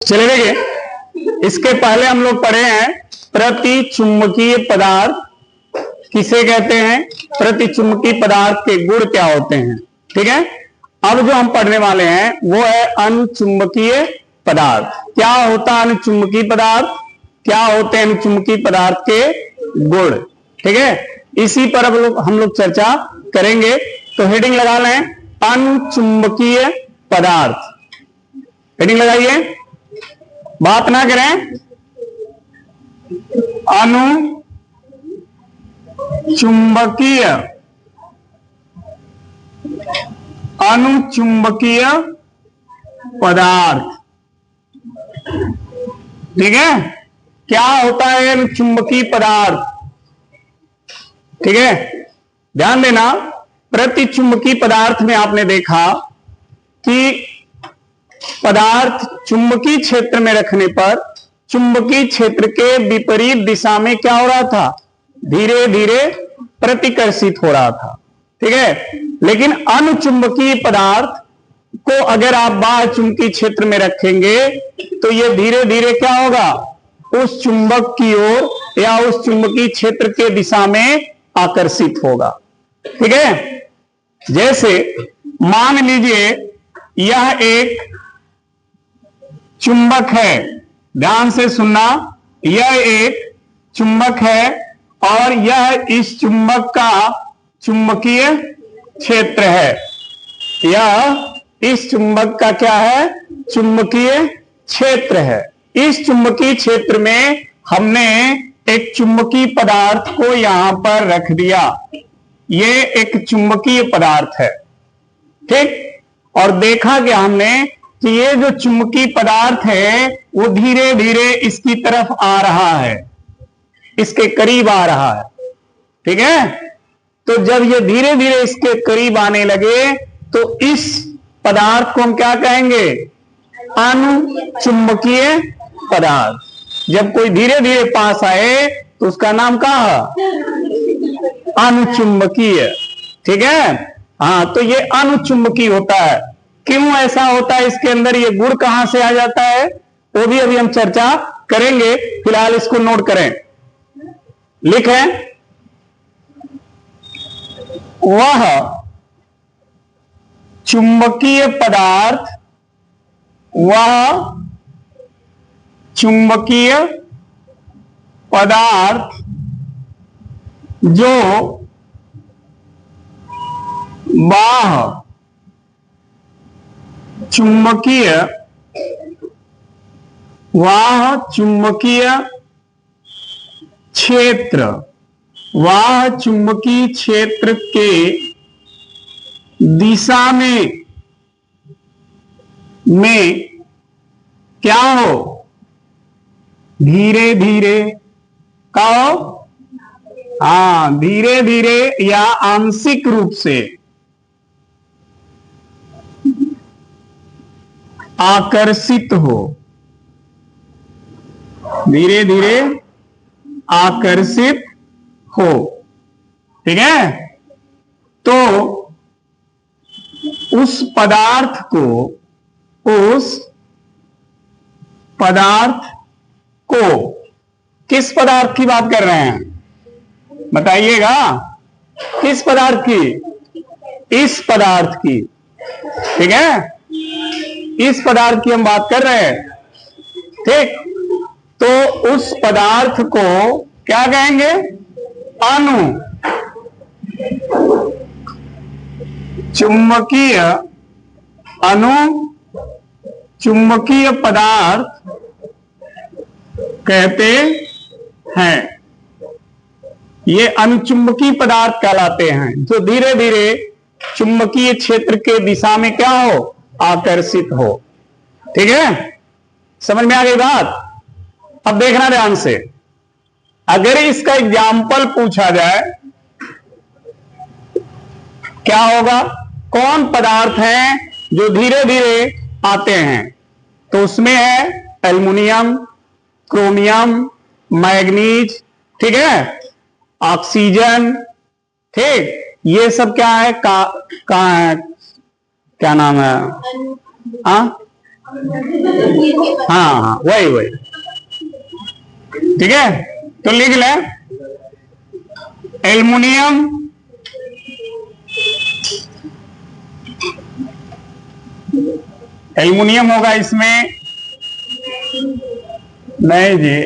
चलिए देखिए, इसके पहले हम लोग पढ़े हैं प्रतिचुंबकीय पदार्थ किसे कहते हैं, प्रतिचुंबकीय पदार्थ के गुण क्या होते हैं। ठीक है, अब जो हम पढ़ने वाले हैं वो है अनुचुंबकीय पदार्थ। क्या होता है अनुचुंबकीय पदार्थ, क्या होते हैं अनुचुंबकीय पदार्थ के गुण। ठीक है, इसी पर अब हम लोग चर्चा करेंगे। तो हेडिंग लगा लें, अनुचुंबकीय पदार्थ। हेडिंग लगाइए, बात ना करें। अनुचुंबकीय पदार्थ। ठीक है, क्या होता है अनुचुंबकीय पदार्थ। ठीक है, ध्यान देना, प्रतिचुंबकीय पदार्थ में आपने देखा कि पदार्थ चुंबकीय क्षेत्र में रखने पर चुंबकीय क्षेत्र के विपरीत दिशा में क्या हो रहा था, धीरे धीरे प्रतिकर्षित हो रहा था। ठीक है, लेकिन अनुचुंबकीय पदार्थ को अगर आप बाह्य चुंबकीय क्षेत्र में रखेंगे तो यह धीरे धीरे क्या होगा, उस चुंबक की ओर या उस चुंबकीय क्षेत्र के दिशा में आकर्षित होगा। ठीक है, जैसे मान लीजिए यह एक चुंबक है, ध्यान से सुनना, यह एक चुंबक है और यह इस चुंबक का चुंबकीय क्षेत्र है। यह इस चुंबक का क्या है, चुंबकीय क्षेत्र है। इस चुंबकीय क्षेत्र में हमने एक चुंबकीय पदार्थ को यहां पर रख दिया, यह एक चुंबकीय पदार्थ है। ठीक, और देखा कि हमने कि ये जो चुंबकीय पदार्थ है वो धीरे धीरे इसकी तरफ आ रहा है, इसके करीब आ रहा है। ठीक है, तो जब ये धीरे धीरे इसके करीब आने लगे तो इस पदार्थ को हम क्या कहेंगे, अनुचुंबकीय पदार्थ। जब कोई धीरे धीरे पास आए तो उसका नाम क्या है, अनुचुंबकीय। ठीक है, हाँ, तो ये अनुचुंबकीय होता है। क्यों ऐसा होता है, इसके अंदर ये गुण कहां से आ जाता है वो भी अभी हम चर्चा करेंगे। फिलहाल इसको नोट करें, लिखें, वह चुंबकीय पदार्थ, वह चुंबकीय पदार्थ जो बाह्य चुंबकीय, वह चुंबकीय क्षेत्र, वह चुंबकीय क्षेत्र के दिशा में क्या हो, धीरे धीरे का हो, हाँ, धीरे धीरे या आंशिक रूप से आकर्षित हो, धीरे धीरे आकर्षित हो। ठीक है, तो उस पदार्थ को किस पदार्थ की बात कर रहे हैं, बताइएगा, किस पदार्थ की, इस पदार्थ की। ठीक है, इस पदार्थ की हम बात कर रहे हैं। ठीक, तो उस पदार्थ को क्या कहेंगे, अनुचुंबकीय पदार्थ कहते हैं। ये अनुचुंबकीय पदार्थ कहलाते हैं जो धीरे धीरे चुंबकीय क्षेत्र के दिशा में क्या हो, आकर्षित हो। ठीक है, समझ में आ गई बात। अब देखना ध्यान से, अगर इसका एग्जाम्पल पूछा जाए क्या होगा, कौन पदार्थ हैं जो धीरे धीरे आते हैं, तो उसमें है एल्युमिनियम, क्रोमियम, मैग्नीज, ठीक है, ऑक्सीजन। ठीक, ये सब क्या है, कहां है, क्या नाम है, हाँ हाँ वही वही, ठीक है। तो लिख ले एल्युमिनियम एल्युमिनियम होगा इसमें, नहीं जी,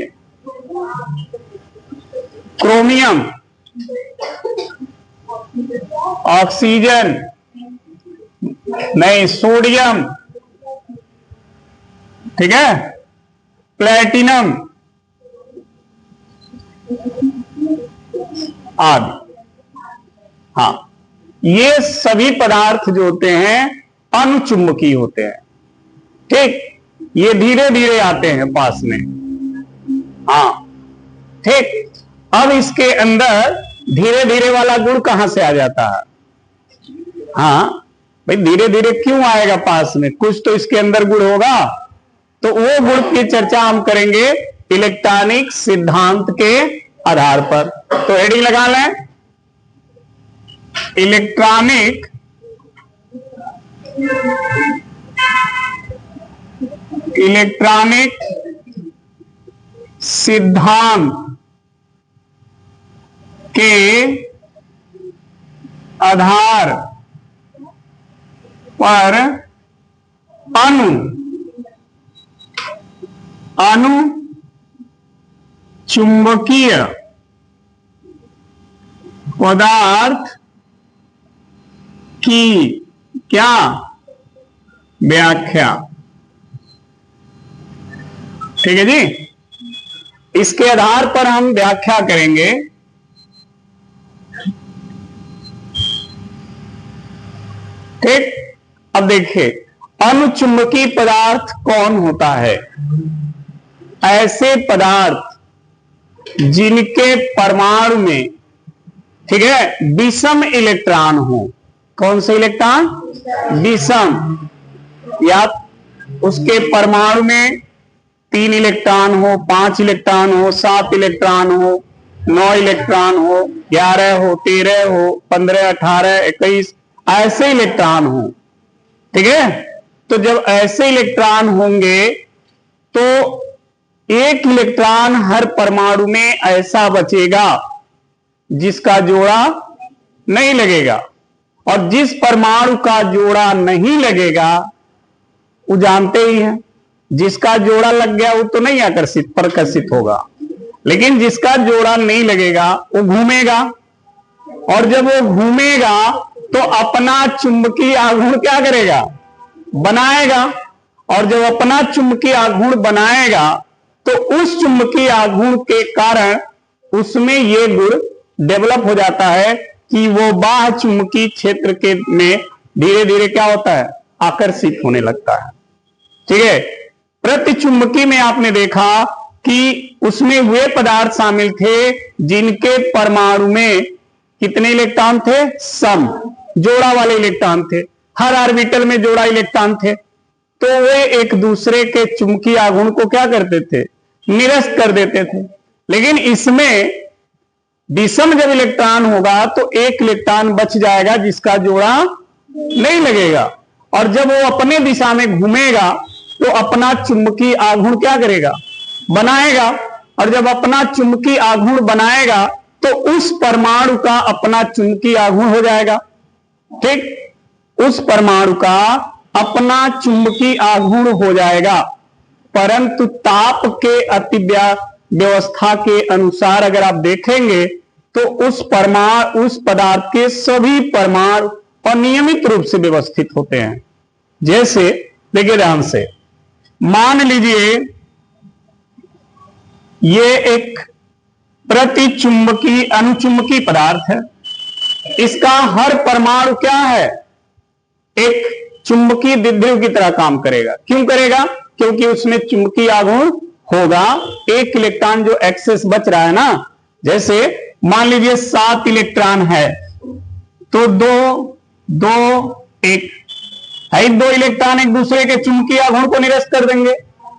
क्रोमियम, ऑक्सीजन, नहीं, सोडियम, ठीक है, प्लेटिनम आदि। हाँ, ये सभी पदार्थ जो होते हैं अनुचुंबकीय होते हैं, ठीक। ये धीरे धीरे आते हैं पास में, हाँ, ठीक। अब इसके अंदर धीरे धीरे वाला गुण कहां से आ जाता है? हाँ भाई, धीरे धीरे क्यों आएगा पास में? कुछ तो इसके अंदर गुण होगा। तो वो गुण की चर्चा हम करेंगे इलेक्ट्रॉनिक सिद्धांत के आधार पर। तो हेडिंग लगा लें, इलेक्ट्रॉनिक सिद्धांत के आधार पर अनुचुंबकीय पदार्थ की क्या व्याख्या, ठीक है जी। इसके आधार पर हम व्याख्या करेंगे। ठीक, अब देखिए अनुचुंबकीय पदार्थ कौन होता है? ऐसे पदार्थ जिनके परमाणु में, ठीक है, विषम इलेक्ट्रॉन हो। कौन से इलेक्ट्रॉन? विषम, या उसके परमाणु में 3 इलेक्ट्रॉन हो, 5 इलेक्ट्रॉन हो, 7 इलेक्ट्रॉन हो, 9 इलेक्ट्रॉन हो, 11 हो, 13 हो, 15, 18, 21 ऐसे इलेक्ट्रॉन हो, ठीक है। तो जब ऐसे इलेक्ट्रॉन होंगे तो एक इलेक्ट्रॉन हर परमाणु में ऐसा बचेगा जिसका जोड़ा नहीं लगेगा, और जिस परमाणु का जोड़ा नहीं लगेगा वो जानते ही हैं, जिसका जोड़ा लग गया वो तो नहीं प्रकर्षित होगा, लेकिन जिसका जोड़ा नहीं लगेगा वो घूमेगा, और जब वो घूमेगा तो अपना चुंबकीय आघूर्ण क्या करेगा? बनाएगा, और जब अपना चुंबकीय आघूर्ण बनाएगा तो उस चुंबकीय आघूर्ण के कारण उसमें ये गुण डेवलप हो जाता है कि वो बाह्य चुंबकीय क्षेत्र के में धीरे धीरे क्या होता है? आकर्षित होने लगता है, ठीक है। प्रतिचुंबकीय में आपने देखा कि उसमें वे पदार्थ शामिल थे जिनके परमाणु में कितने इलेक्ट्रॉन थे? सम, जोड़ा वाले इलेक्ट्रॉन थे, हर ऑर्बिटल में जोड़ा इलेक्ट्रॉन थे। तो वे एक दूसरे के चुंबकीय आघूर्ण को क्या करते थे? निरस्त कर देते थे। लेकिन इसमें विषम जब इलेक्ट्रॉन होगा तो एक इलेक्ट्रॉन बच जाएगा जिसका जोड़ा नहीं लगेगा, और जब वो अपने दिशा में घूमेगा तो अपना चुंबकीय आघूर्ण क्या करेगा? बनाएगा, और जब अपना चुंबकीय आघूर्ण बनाएगा तो उस परमाणु का अपना चुंबकीय आघूर्ण हो जाएगा, ठीक। उस परमाणु का अपना चुंबकीय आघूर्ण हो जाएगा, परंतु ताप के अतिव्यवस्था के अनुसार अगर आप देखेंगे तो उस पदार्थ के सभी परमाणु अनियमित रूप से व्यवस्थित होते हैं। जैसे देखिए ध्यान से, मान लीजिए ये एक प्रतिचुंबकीय अनुचुंबकीय पदार्थ है, इसका हर परमाणु क्या है? एक चुंबकीय द्विध्रुव की तरह काम करेगा। क्यों करेगा? क्योंकि उसमें चुंबकीय आघूर्ण होगा। एक इलेक्ट्रॉन जो एक्सेस बच रहा है ना, जैसे मान लीजिए 7 इलेक्ट्रॉन है तो 2 2 1 है, 2 इलेक्ट्रॉन एक दूसरे के चुंबकीय आघूर्ण को निरस्त कर देंगे।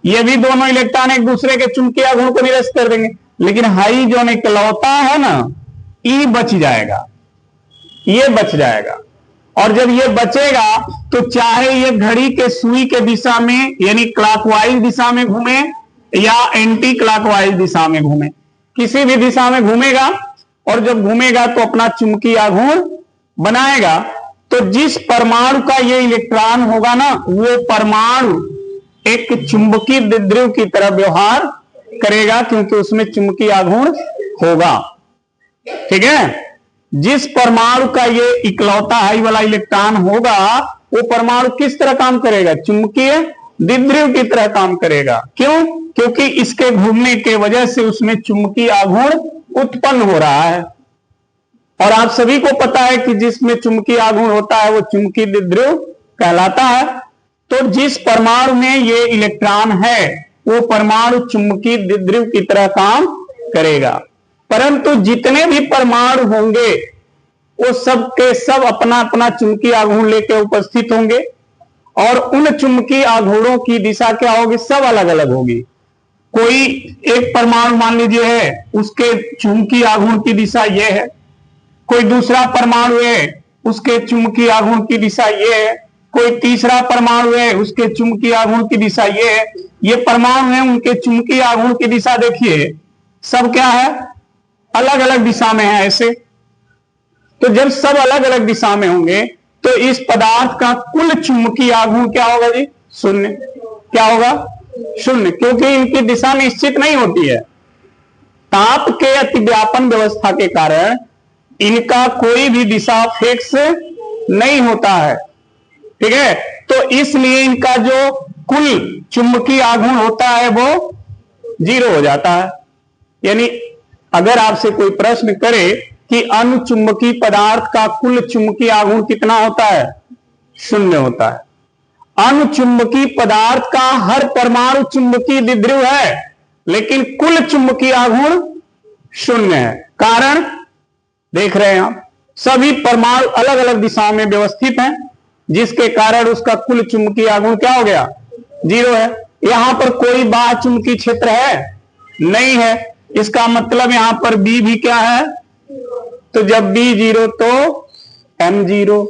ये भी दोनों इलेक्ट्रॉन एक दूसरे के चुंबकीय आघूर्ण को निरस्त कर देंगे, लेकिन हाइड्रोजन इकलौता है ना, ई बच जाएगा, ये बच जाएगा। और जब ये बचेगा तो चाहे ये घड़ी के सुई के दिशा में यानी क्लॉकवाइज दिशा में घूमे या एंटी क्लॉकवाइज दिशा में घूमे, किसी भी दिशा में घूमेगा और जब घूमेगा तो अपना चुंबकीय आघूर्ण बनाएगा। तो जिस परमाणु का ये इलेक्ट्रॉन होगा ना, वो परमाणु एक चुंबकीय द्विध्रुव की तरह व्यवहार करेगा, क्योंकि उसमें चुंबकीय आघूर्ण होगा। ठीक है, जिस परमाणु का ये इकलौता हाई वाला इलेक्ट्रॉन होगा, वो परमाणु किस तरह काम करेगा? चुंबकीय द्विध्रुव की तरह काम करेगा। क्यों? क्योंकि इसके घूमने के वजह से उसमें चुंबकीय आघूर्ण उत्पन्न हो रहा है। और आप सभी को पता है कि जिसमें चुंबकीय आघूर्ण होता है वो चुंबकीय द्विध्रुव कहलाता है। तो जिस परमाणु में ये इलेक्ट्रॉन है वो परमाणु चुंबकीय द्विध्रुव की तरह काम करेगा। परंतु जितने भी परमाणु होंगे वो सब के सब अपना अपना चुंबकीय आघूर्ण लेकर उपस्थित होंगे और उन चुंबकीय आघूर्णों की दिशा क्या होगी? सब अलग अलग होगी। कोई एक परमाणु मान लीजिए है, उसके चुंबकीय आघूर्ण की दिशा ये है, कोई दूसरा परमाणु है उसके चुंबकीय आघूर्ण की दिशा ये है, कोई तीसरा परमाणु है उसके चुंबकीय आघूर्ण की दिशा ये है। ये परमाणु है, उनके चुंबकीय आघूर्ण की दिशा देखिए सब क्या है? अलग अलग दिशा में है ऐसे। तो जब सब अलग अलग दिशा में होंगे तो इस पदार्थ का कुल चुंबकीय आघूर्ण क्या होगा जी? शून्य। क्या होगा? शून्य, क्योंकि इनकी दिशा निश्चित नहीं होती है। ताप के अतिव्यापन व्यवस्था के कारण इनका कोई भी दिशा फिक्स नहीं होता है। ठीक है, तो इसलिए इनका जो कुल चुंबकीय आघूर्ण होता है वो 0 हो जाता है। यानी अगर आपसे कोई प्रश्न करे कि अनुचुंबकीय पदार्थ का कुल चुंबकीय आघूर्ण कितना होता है? 0 होता है। अनुचुंबकीय पदार्थ का हर परमाणु चुंबकीय द्विध्रुव है, लेकिन कुल चुंबकीय आघूर्ण 0 है। कारण देख रहे हैं आप, सभी परमाणु अलग अलग दिशाओं में व्यवस्थित हैं, जिसके कारण उसका कुल चुंबकीय आघूर्ण क्या हो गया? 0 है। यहां पर कोई बाह्य चुंबकीय क्षेत्र है? नहीं है। इसका मतलब यहां पर B भी क्या है? तो जब B 0 तो M 0।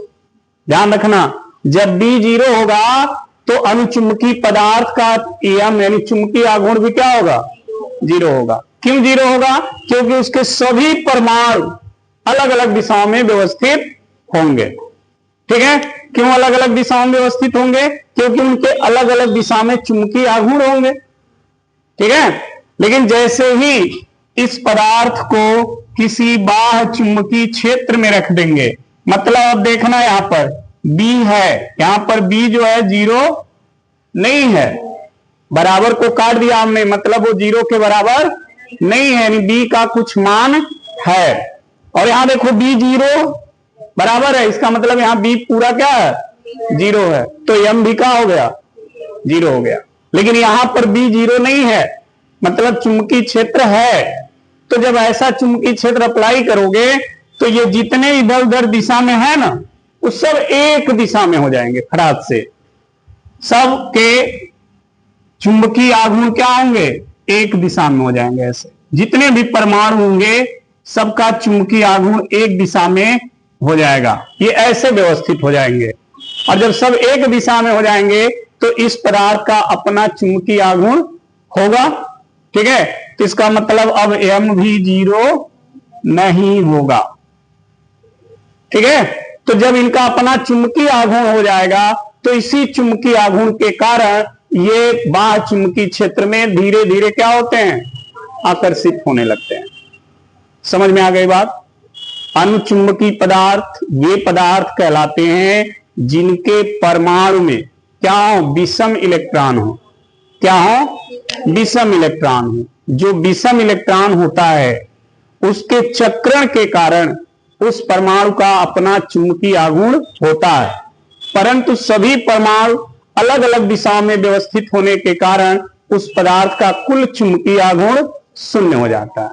ध्यान रखना, जब B 0 होगा तो अनुचुंबकीय पदार्थ का M यानी चुंबकीय आघूर्ण भी क्या होगा? 0 होगा। क्यों 0 होगा? क्योंकि उसके सभी परमाणु अलग अलग दिशाओं में व्यवस्थित होंगे। ठीक है, क्यों अलग अलग दिशाओं में व्यवस्थित होंगे? क्योंकि उनके अलग अलग दिशा में चुंबकीय आघूर्ण होंगे। ठीक है, लेकिन जैसे ही इस पदार्थ को किसी बाह्य चुंबकीय क्षेत्र में रख देंगे, मतलब अब देखना यहां पर B है, यहां पर B जो है 0 नहीं है, बराबर को काट दिया हमने, मतलब वो 0 के बराबर नहीं है, यानी B का कुछ मान है। और यहां देखो B 0 बराबर है, इसका मतलब यहां B पूरा क्या है? 0 है। तो M भी क्या हो गया? 0 हो गया। लेकिन यहां पर B 0 नहीं है, मतलब चुंबकीय क्षेत्र है। तो जब ऐसा चुंबकीय क्षेत्र अप्लाई करोगे तो ये जितने इधर उधर दिशा में है ना, वो सब एक दिशा में हो जाएंगे फटाक से। सब के चुंबकीय आघूर्ण क्या होंगे? एक दिशा में हो जाएंगे। ऐसे जितने भी परमाणु होंगे सबका चुंबकीय आघूर्ण एक दिशा में हो जाएगा। ये ऐसे व्यवस्थित हो जाएंगे। और जब सब एक दिशा में हो जाएंगे तो इस पदार्थ का अपना चुंबकीय आघूर्ण होगा। ठीक है, तो इसका मतलब अब M भी 0 नहीं होगा। ठीक है, तो जब इनका अपना चुंबकीय आघूर्ण हो जाएगा तो इसी चुंबकीय आघूर्ण के कारण ये बाह्य चुंबकीय क्षेत्र में धीरे धीरे क्या होते हैं? आकर्षित होने लगते हैं। समझ में आ गई बात? अनुचुंबकीय पदार्थ ये पदार्थ कहलाते हैं जिनके परमाणु में क्या हो? विषम इलेक्ट्रॉन हो। क्या हो? विषम इलेक्ट्रॉन हो। जो विषम इलेक्ट्रॉन होता है उसके चक्रण के कारण उस परमाणु का अपना चुंबकीय आघूर्ण होता है, परंतु सभी परमाणु अलग अलग दिशाओं में व्यवस्थित होने के कारण उस पदार्थ का कुल चुंबकीय आघूर्ण 0 हो जाता है।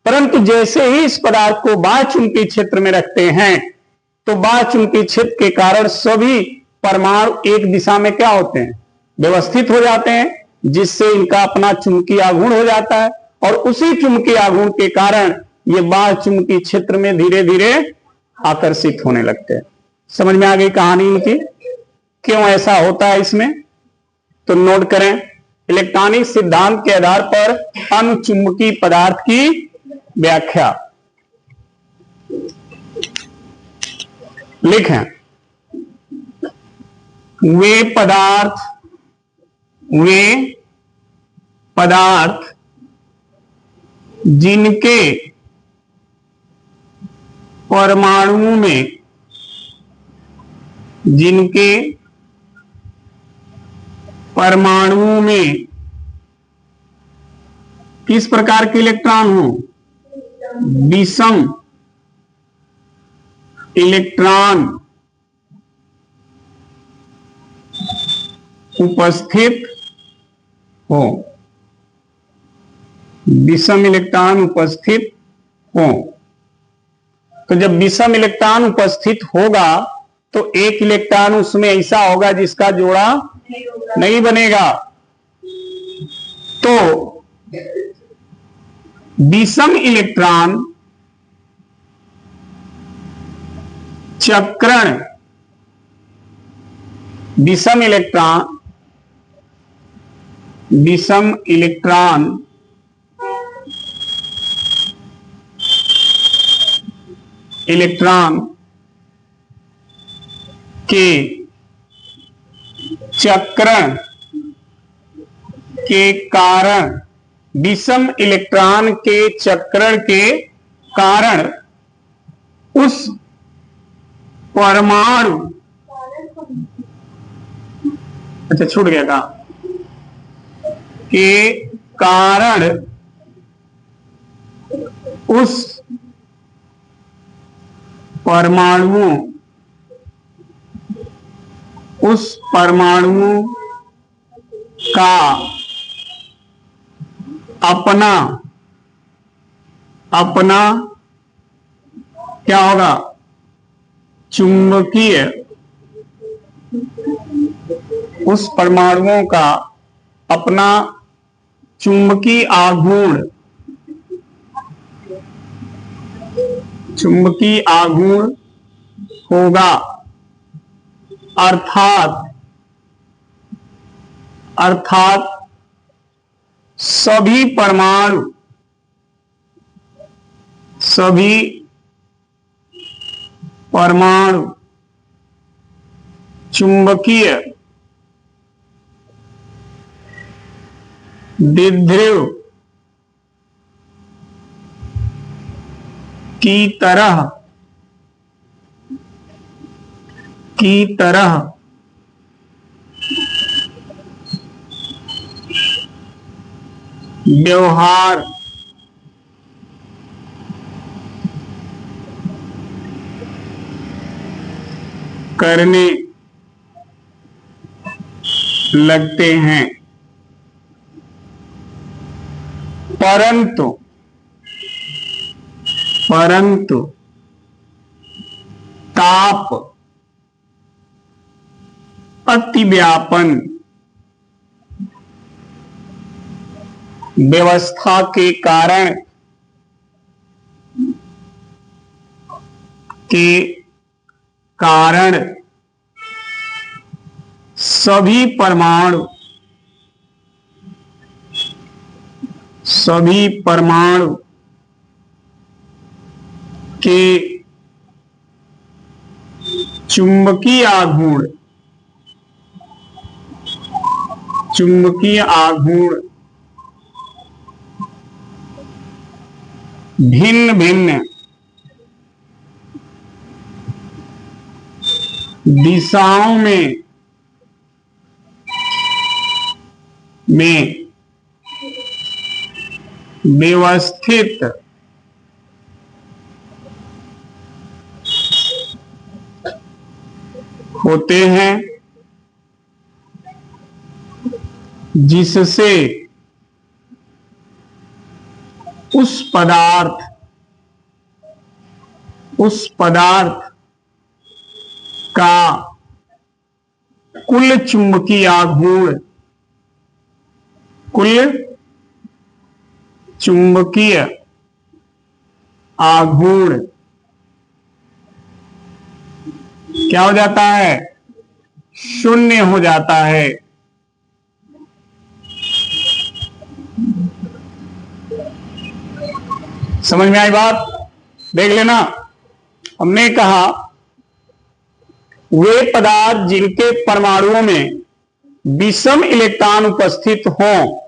परंतु जैसे ही इस पदार्थ को बाह्य चुंबकीय क्षेत्र में रखते हैं तो बाह्य चुंबकीय क्षेत्र के कारण सभी परमाणु एक दिशा में क्या होते हैं? व्यवस्थित हो जाते हैं, जिससे इनका अपना चुंबकीय आघूर्ण हो जाता है। और उसी चुंबकीय आघूर्ण के कारण ये बाह्य चुंबकीय क्षेत्र में धीरे धीरे आकर्षित होने लगते हैं। समझ में आ गई कहानी इनकी, क्यों ऐसा होता है इसमें? तो नोट करें, इलेक्ट्रॉनिक सिद्धांत के आधार पर अनुचुंबकीय पदार्थ की व्याख्या लिखें। वे पदार्थ जिनके परमाणुओं में किस प्रकार के इलेक्ट्रॉन हो? विषम इलेक्ट्रॉन उपस्थित हो, विषम इलेक्ट्रॉन उपस्थित हो। तो जब विषम इलेक्ट्रॉन उपस्थित होगा तो एक इलेक्ट्रॉन उसमें ऐसा होगा जिसका जोड़ा नहीं बनेगा। तो विषम इलेक्ट्रॉन चक्रण, विषम इलेक्ट्रॉन के चक्रण के कारण, विषम इलेक्ट्रॉन के चक्रण के कारण उस परमाणु, अच्छा छूट गया था, के कारण उस परमाणुओं का अपना क्या होगा? चुंबकीय, उस परमाणुओं का अपना चुंबकीय आघूर्ण होगा। अर्थात सभी परमाणु चुंबकीय द्विध्रुव की तरह व्यवहार करने लगते हैं, परंतु ताप अतिव्यापन व्यवस्था के कारण सभी परमाणु के चुंबकीय आघूर्ण भिन्न भिन्न दिशाओं में व्यवस्थित होते हैं, जिससे उस पदार्थ का कुल चुंबकीय आघूर्ण क्या हो जाता है? शून्य हो जाता है। समझ में आई बात? देख लेना, हमने कहा वे पदार्थ जिनके परमाणुओं में विषम इलेक्ट्रॉन उपस्थित हों,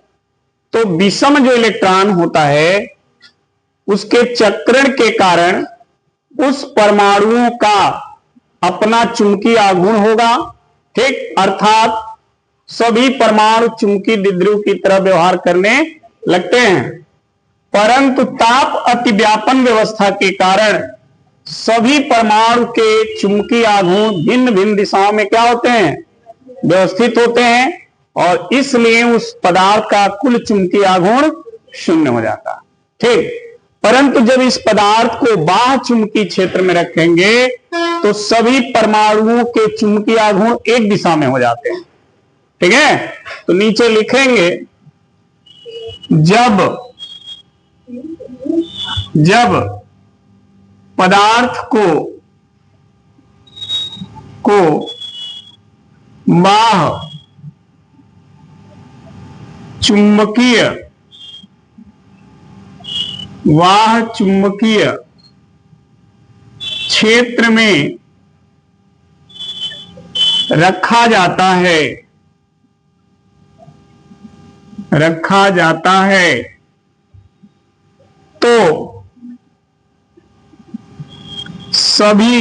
तो विषम जो इलेक्ट्रॉन होता है उसके चक्रण के कारण उस परमाणुओं का अपना चुंबकीय आघूर्ण होगा। ठीक, अर्थात सभी परमाणु चुंबकीय द्विध्रुव की तरह व्यवहार करने लगते हैं, परंतु ताप अतिव्यापन व्यवस्था के कारण सभी परमाणु के चुंबकीय आघूर्ण भिन्न भिन्न दिशाओं में क्या होते हैं? व्यवस्थित होते हैं, और इसलिए उस पदार्थ का कुल चुंबकीय आघूर्ण शून्य हो जाता है। ठीक, परंतु जब इस पदार्थ को बाह्य चुंबकीय क्षेत्र में रखेंगे तो सभी परमाणुओं के चुंबकीय आघूर्ण एक दिशा में हो जाते हैं। ठीक है, तो नीचे लिखेंगे जब पदार्थ को बाह्य चुंबकीय क्षेत्र में रखा जाता है तो सभी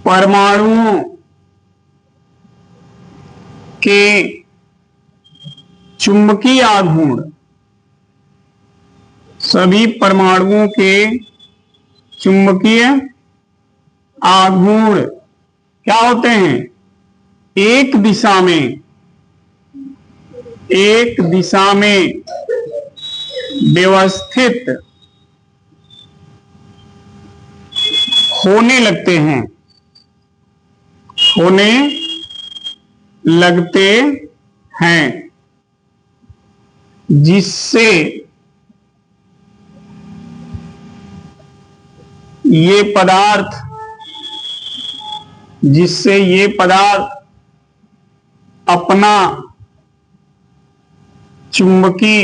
परमाणुओं के चुंबकीय आघूर्ण क्या होते हैं? एक दिशा में व्यवस्थित होने लगते हैं, जिससे ये पदार्थ अपना चुंबकीय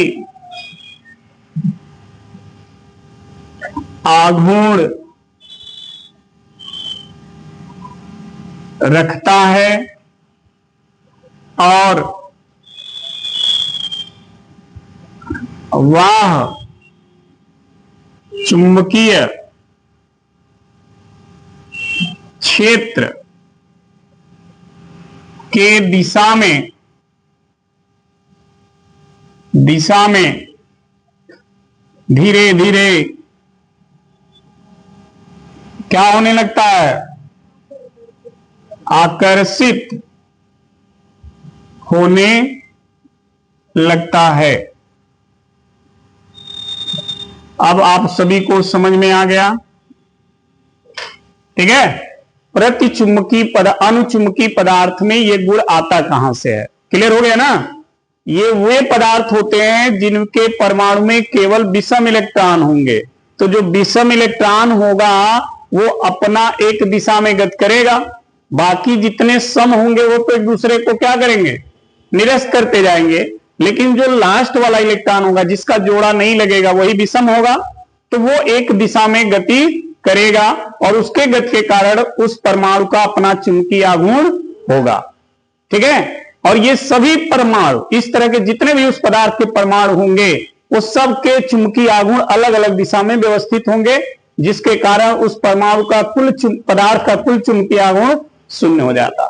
आघूर्ण रखता है और वह चुंबकीय क्षेत्र के दिशा में धीरे धीरे क्या होने लगता है? आकर्षित होने लगता है। अब आप सभी को समझ में आ गया? ठीक है, अनुचुंबकीय पदार्थ में ये गुण आता कहां से है? क्लियर हो गया ना? ये वे पदार्थ होते हैं जिनके परमाणु में केवल विषम इलेक्ट्रॉन होंगे, तो जो विषम इलेक्ट्रॉन होगा वो अपना एक दिशा में गति करेगा, बाकी जितने सम होंगे वो तो एक दूसरे को क्या करेंगे? निरस्त करते जाएंगे, लेकिन जो लास्ट वाला इलेक्ट्रॉन होगा जिसका जोड़ा नहीं लगेगा वही विषम होगा, तो वो एक दिशा में गति करेगा और उसके गति के कारण उस परमाणु का अपना चुंबकीय आघूर्ण होगा। ठीक है, और ये सभी परमाणु इस तरह के जितने भी उस पदार्थ के परमाणु होंगे वो सब के चुंबकीय आघूर्ण अलग अलग दिशा में व्यवस्थित होंगे, जिसके कारण उस परमाणु का पदार्थ का कुल चुंबकीय आघूर्ण शून्य हो जाता है।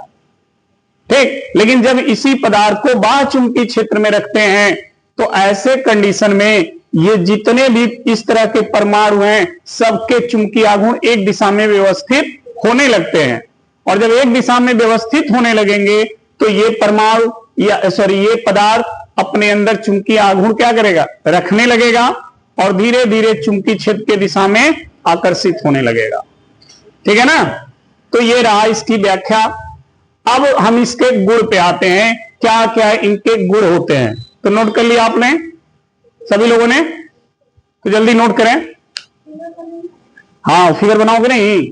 ठीक, लेकिन जब इसी पदार्थ को बाह्य चुंबकीय क्षेत्र में रखते हैं तो ऐसे कंडीशन में ये जितने भी इस तरह के परमाणु हैं सबके चुंबकीय आघूर्ण एक दिशा में व्यवस्थित होने लगते हैं, और जब एक दिशा में व्यवस्थित होने लगेंगे तो ये ये पदार्थ अपने अंदर चुंबकीय आघूर्ण क्या करेगा? रखने लगेगा और धीरे धीरे चुंबकीय क्षेत्र के दिशा में आकर्षित होने लगेगा। ठीक है ना? तो ये रहा इसकी व्याख्या। अब हम इसके गुण पे आते हैं, क्या क्या इनके गुण होते हैं। तो नोट कर लिया आपने सभी लोगों ने? तो जल्दी नोट करें। हाँ फिगर बनाओगे नहीं।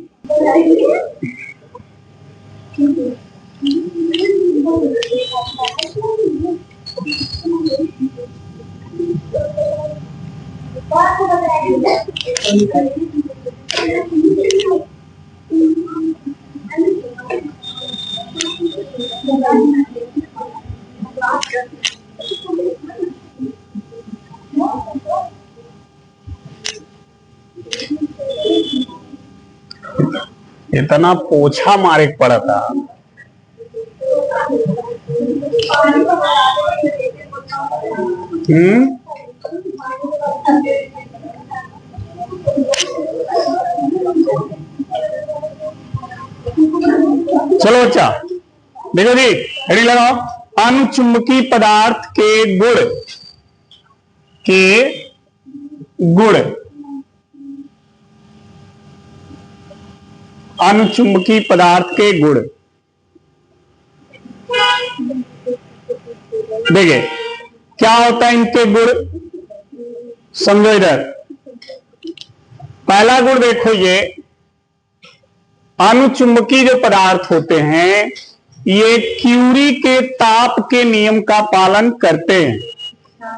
इतना पोछा मारे पड़ा था। चलो बच्चा देखो जी, हेडी लगाओ। अनुचुंबकीय पदार्थ के गुण अनुचुंबकीय पदार्थ के गुण। देखिए क्या होता है इनके गुण, समझो इधर। पहला गुण देखो, ये अनुचुंबकीय जो पदार्थ होते हैं ये क्यूरी के ताप के नियम का पालन करते हैं।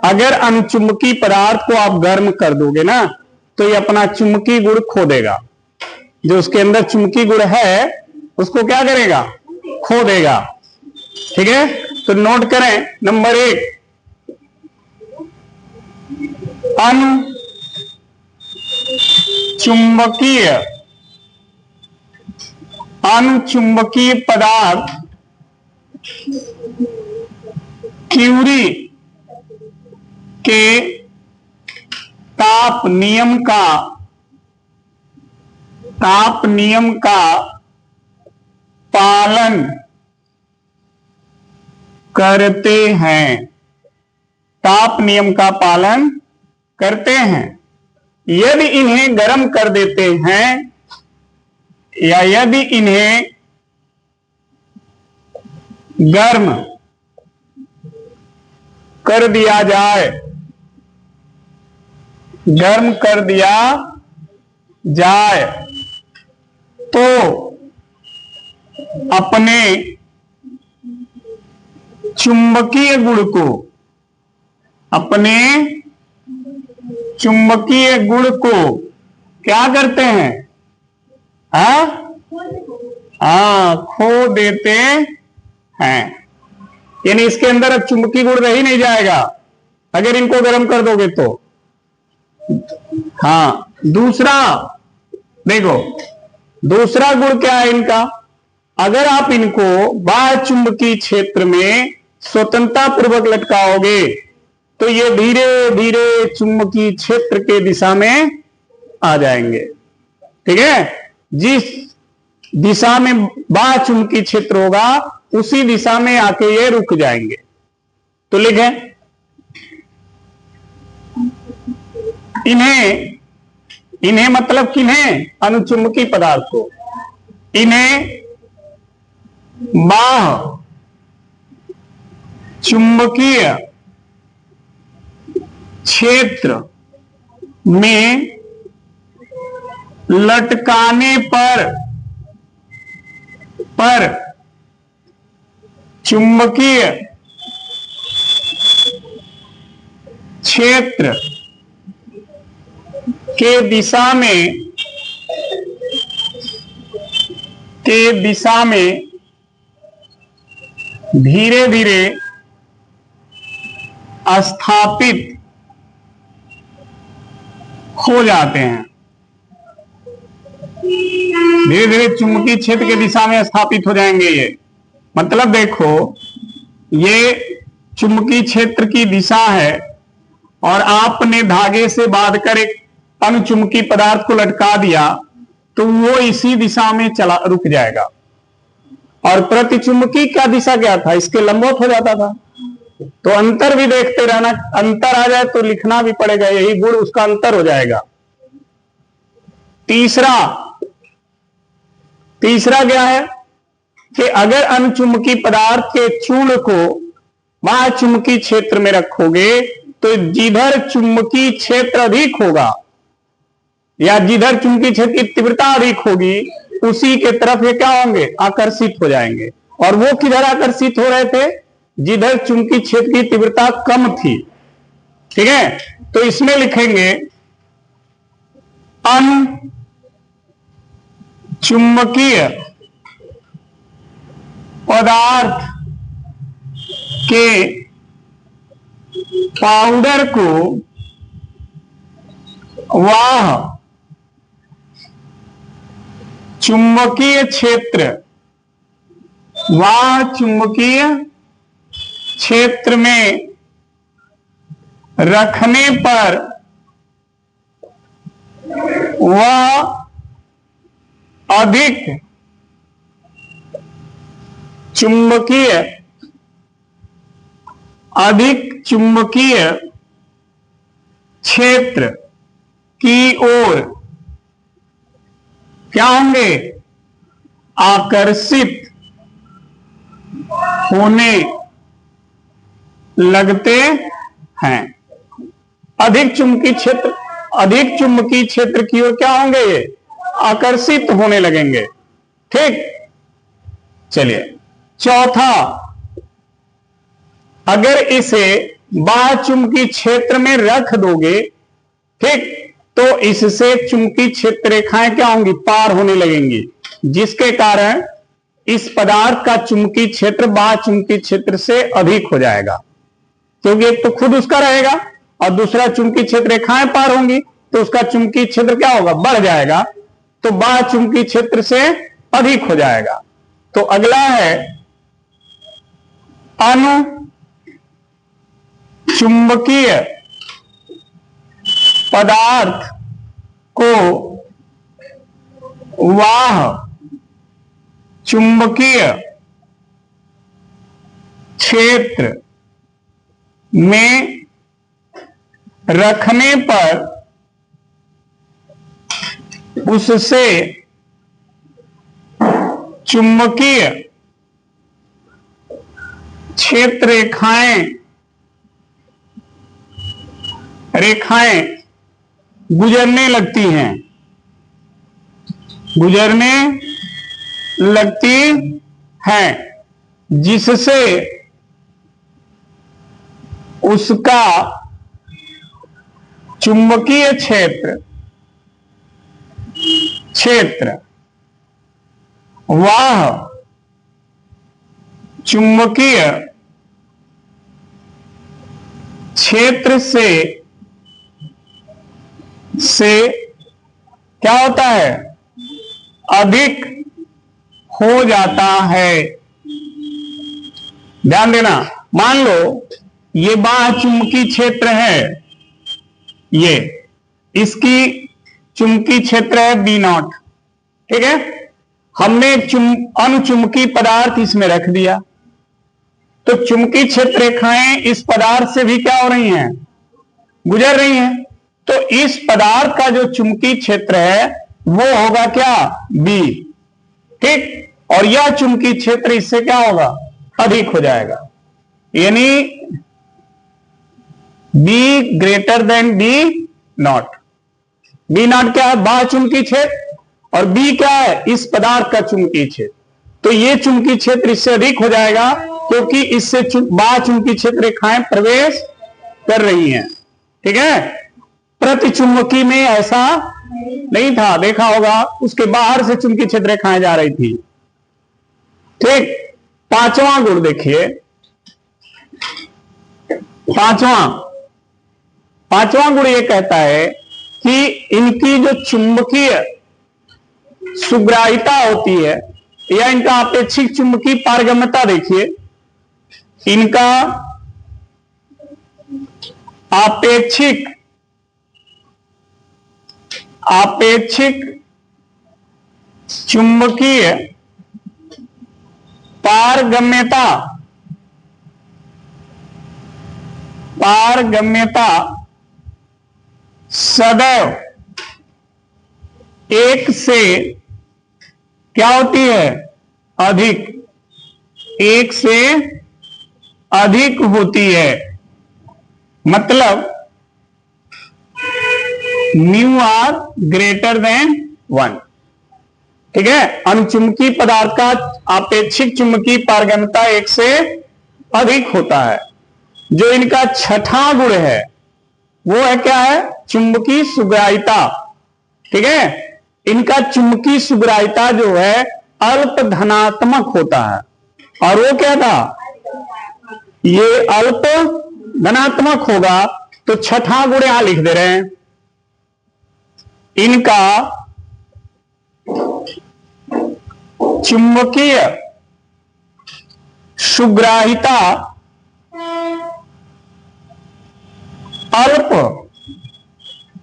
अगर अनुचुंबकीय पदार्थ को आप गर्म कर दोगे ना तो ये अपना चुंबकीय गुण खो देगा। जो उसके अंदर चुंबकीय गुण है उसको क्या करेगा, खो देगा। ठीक है, तो नोट करें नंबर 1, अनुचुंबकीय पदार्थ क्यूरी के ताप नियम का पालन करते हैं। ताप नियम का पालन करते हैं। यदि इन्हें गर्म कर देते हैं या यदि इन्हें गर्म कर दिया जाए तो अपने चुंबकीय गुण को क्या करते हैं, खो देते हैं। यानी इसके अंदर अब चुंबकीय गुण रह ही नहीं जाएगा अगर इनको गर्म कर दोगे तो। हाँ, दूसरा देखो, दूसरा गुण क्या है इनका, अगर आप इनको बाह्य चुंबकीय क्षेत्र में स्वतंत्रता पूर्वक लटकाओगे तो ये धीरे धीरे चुंबकीय क्षेत्र के दिशा में आ जाएंगे। ठीक है, जिस दिशा में बाह्य चुंबकीय क्षेत्र होगा उसी दिशा में आके ये रुक जाएंगे। तो लिखें इन्हें मतलब किन्हें, अनुचुंबकीय पदार्थ को, इन्हें बाह्य चुंबकीय क्षेत्र में लटकाने पर चुंबकीय क्षेत्र के दिशा में धीरे धीरे स्थापित हो जाते हैं। धीरे धीरे चुंबकीय क्षेत्र के दिशा में स्थापित हो जाएंगे। ये मतलब देखो, ये चुंबकीय क्षेत्र की दिशा है और आपने धागे से बांधकर एक अनुचुंबकीय पदार्थ को लटका दिया तो वो इसी दिशा में रुक जाएगा। और प्रतिचुंबकीय का दिशा क्या था, इसके लंबवत हो जाता था। तो अंतर भी देखते रहना, अंतर आ जाए तो लिखना भी पड़ेगा, यही गुण उसका अंतर हो जाएगा। तीसरा क्या है कि अगर अनुचुंबकीय पदार्थ के चूर्ण को बाह्य चुंबकीय क्षेत्र में रखोगे तो जिधर चुंबकीय क्षेत्र अधिक होगा या जिधर चुंबकीय क्षेत्र की तीव्रता अधिक होगी उसी के तरफ ये क्या होंगे, आकर्षित हो जाएंगे। और वो किधर आकर्षित हो रहे थे, जिधर चुंबकीय क्षेत्र की तीव्रता कम थी। ठीक है, तो इसमें लिखेंगे अनचुंबकीय पदार्थ के पाउडर को वह चुंबकीय क्षेत्र में रखने पर वह अधिक चुंबकीय क्षेत्र की ओर क्या होंगे, आकर्षित होने लगते हैं। अधिक चुंबकीय क्षेत्र की ओर क्या होंगे, ये आकर्षित होने लगेंगे। ठीक, चलिए चौथा, अगर इसे बाह्य चुंबकीय क्षेत्र में रख दोगे, ठीक, तो इससे चुंबकीय क्षेत्र रेखाएं क्या होंगी, पार होने लगेंगी, जिसके कारण इस पदार्थ का चुंबकीय क्षेत्र बाह्य चुंबकीय क्षेत्र से अधिक हो जाएगा, क्योंकि एक तो खुद उसका रहेगा और दूसरा चुंबकीय क्षेत्र रेखाएं पार होंगी, तो उसका चुंबकीय क्षेत्र क्या होगा, बढ़ जाएगा, तो बाह्य चुंबकीय क्षेत्र से अधिक हो जाएगा। तो अगला है अनुचुंबकीय पदार्थ को वह चुंबकीय क्षेत्र में रखने पर उससे चुंबकीय क्षेत्र रेखाएं गुजरने लगती हैं, जिससे उसका चुंबकीय क्षेत्र वह चुंबकीय क्षेत्र से क्या होता है, अधिक हो जाता है। ध्यान देना, मान लो ये बाह्य चुंबकीय क्षेत्र है, ये इसकी चुंबकीय क्षेत्र है B0, ठीक है, हमने एक अनुचुंबकीय पदार्थ इसमें रख दिया, तो चुंबकीय क्षेत्र रेखाएं इस पदार्थ से भी क्या हो रही हैं, गुजर रही हैं। तो इस पदार्थ का जो चुंबकीय क्षेत्र है वो होगा क्या, B, ठीक, और यह चुंबकीय क्षेत्र इससे क्या होगा, अधिक हो जाएगा, यानी B greater than B0। B0 क्या है, बाह्य चुंबकीय क्षेत्र, और B क्या है, इस पदार्थ का चुंबकीय क्षेत्र। तो ये चुंबकीय क्षेत्र इससे अधिक हो जाएगा, क्योंकि इससे बाह्य चुंबकीय क्षेत्र रेखाएं प्रवेश कर रही हैं। ठीक है, प्रतिचुंबकी में ऐसा नहीं था, देखा होगा, उसके बाहर से चुंबकीय क्षेत्र रेखाएं जा रही थी। ठीक, पांचवा गुण देखिए, पांचवा गुण ये कहता है कि इनकी जो चुंबकीय सुग्राहिता होती है या इनका अपेक्षिक चुंबकीय पारगम्यता, देखिए इनका अपेक्षिक चुंबकीय पारगम्यता सदैव एक से क्या होती है, अधिक, एक से अधिक होती है। मतलब म्यू आर ग्रेटर देन 1। ठीक है, अनुचुंबकीय पदार्थ का आपेक्षिक चुंबकीय पारगम्यता 1 से अधिक होता है। जो इनका छठा गुण है वो है क्या है, चुंबकीय सुग्राहिता। ठीक है, इनका चुंबकीय सुग्राहिता जो है अल्प धनात्मक होता है। और वो क्या था, ये अल्प धनात्मक होगा। तो छठा गुण यहां लिख दे रहे हैं, इनका चुंबकीय सुग्राहिता अल्प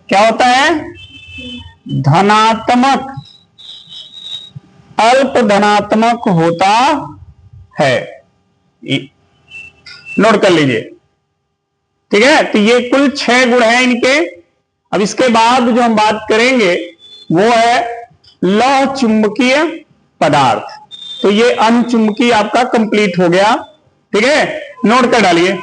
क्या होता है, धनात्मक, अल्प धनात्मक होता है। नोट कर लीजिए। ठीक है, तो ये कुल 6 गुण हैं इनके। अब इसके बाद जो हम बात करेंगे वो है लौह चुंबकीय पदार्थ। तो ये अनुचुंबकीय आपका कंप्लीट हो गया। ठीक है, नोट कर डालिए।